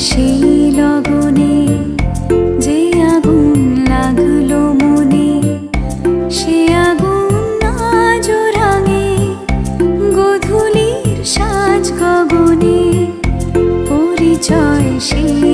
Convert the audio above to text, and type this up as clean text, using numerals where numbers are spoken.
সেই লগনে যে আগুন লাগলো মনে, সে আগুন আজ রাঙে গোধূলির সাজ গগনে। পরিচয় সেই